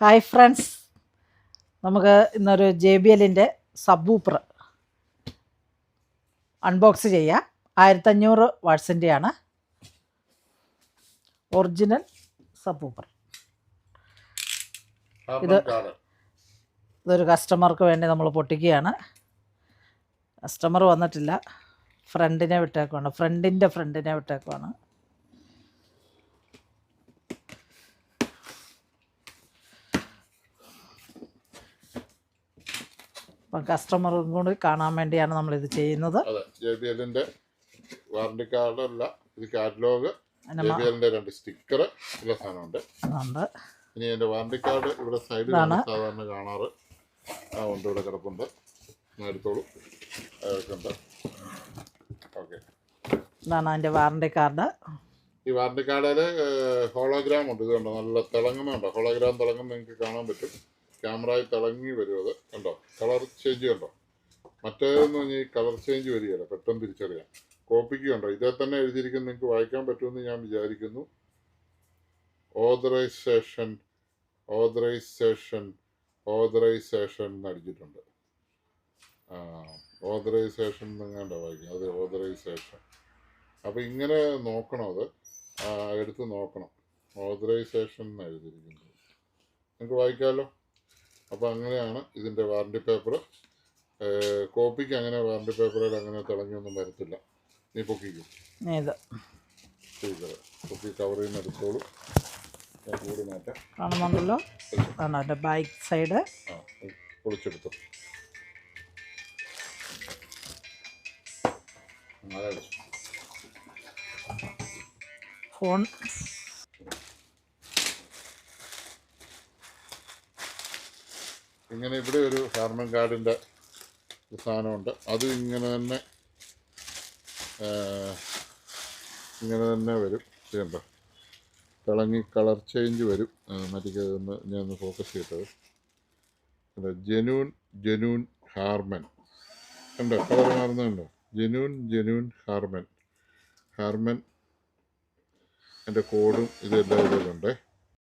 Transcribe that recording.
Hi friends, നമുക്ക് ഇന്നൊരു JBL subwoofer unbox ചെയ്യാം. 1500 വാട്ട്സിൻ്റെയാണ് ഒറിജിനൽ സബ്വൂഫർ. ഇതൊരു കസ്റ്റമർക്ക് വേണ്ടി നമ്മൾ പൊട്ടിക്കുകയാണ്. കസ്റ്റമർ വന്നിട്ടില്ല, ഫ്രണ്ടിനെ വിട്ടേക്കുവാണ്. ഫ്രണ്ടിനെ വിട്ടേക്കുവാണ്. അപ്പം കസ്റ്റമറും കൂടി കാണാൻ വേണ്ടിയാണ് നമ്മളിത് ചെയ്യുന്നത്. JBLന്റെ വാറണ്ടി കാർഡല്ല, ഇത് കാറ്റലോഗ്. JBLന്റെ 2 സ്റ്റിക്കർ ഉള്ള സാധനമുണ്ട്. ഇനി എൻ്റെ വാറണ്ടി കാർഡ് ഇവിടെ സൈഡിലാണ് സാധാരണ കാണാറ്. ഉണ്ട്, ഇവിടെ കിടപ്പുണ്ട്. എടുത്തോളൂ. ഉണ്ട്. ഓക്കെ, ഇതാണ് അതിൻ്റെ വാറണ്ടി കാർഡ്. ഈ വാറണ്ടി കാർഡിൽ ഹോളോഗ്രാം ഉണ്ട്. ഇതുണ്ടോ, നല്ല തിളങ്ങുന്നുണ്ടോ? ഹോളോഗ്രാം തിളങ്ങുന്ന നിങ്ങൾക്ക് കാണാൻ പറ്റും. ക്യാമറയിൽ തിളങ്ങി വരും. അത് കണ്ടോ, കളർ ചേഞ്ച് കണ്ടോ? മറ്റേതെന്ന് പറഞ്ഞാൽ ഈ കളർ ചേഞ്ച് വരികയില്ല, പെട്ടെന്ന് തിരിച്ചറിയാം. കോപ്പിക്ക് കണ്ടോ, ഇതേ തന്നെ എഴുതിയിരിക്കുന്നത്. നിങ്ങൾക്ക് വായിക്കാൻ പറ്റുമെന്ന് ഞാൻ വിചാരിക്കുന്നു. ഓതറൈസേഷൻ എന്ന് അടിച്ചിട്ടുണ്ട്. ഓതറൈസേഷൻ എങ്ങാണ്ടോ വായിക്കും. അത് ഓതറൈസേഷൻ. അപ്പം ഇങ്ങനെ നോക്കണം, അത് എടുത്ത് നോക്കണം. ഓതറൈസേഷൻ എന്ന് എഴുതിയിരിക്കുന്നത് നിങ്ങൾക്ക് വായിക്കാമല്ലോ. അപ്പോൾ അങ്ങനെയാണ് ഇതിൻ്റെ വാറണ്ടി പേപ്പർ. കോപ്പിക്ക് അങ്ങനെ വാറണ്ടി പേപ്പറിൽ അങ്ങനെ തിളങ്ങിയൊന്നും വരത്തില്ല. നീ പൊക്കിക്കും, പൊക്കി കവറിൽ നിന്ന് എടുത്തോളൂ. ഞാൻ കൂടി മാറ്റാം. കാണുന്നുണ്ടല്ലോ, അതിൻ്റെ ബാക്ക് സൈഡ് പൊളിച്ചെടുത്തു. ഫോൺ ഇങ്ങനെ ഇവിടെ ഒരു ഹാർമൻ കാർഡിൻ്റെ സാധനമുണ്ട്. അത് ഇങ്ങനെ തന്നെ വരും. ചെയ്യണ്ട, തിളങ്ങി കളർ ചേഞ്ച് വരും. മറ്റേ ഞാൻ ഫോക്കസ് ചെയ്തത് ജെന്യൂൻ ഹാർമൻ ഉണ്ടോ? കളർ മാറുന്നുണ്ടോ? ജെന്യൂൻ ഹാർമൻ എൻ്റെ കോഡും ഇതെല്ലാം ഇതിലുണ്ടേ.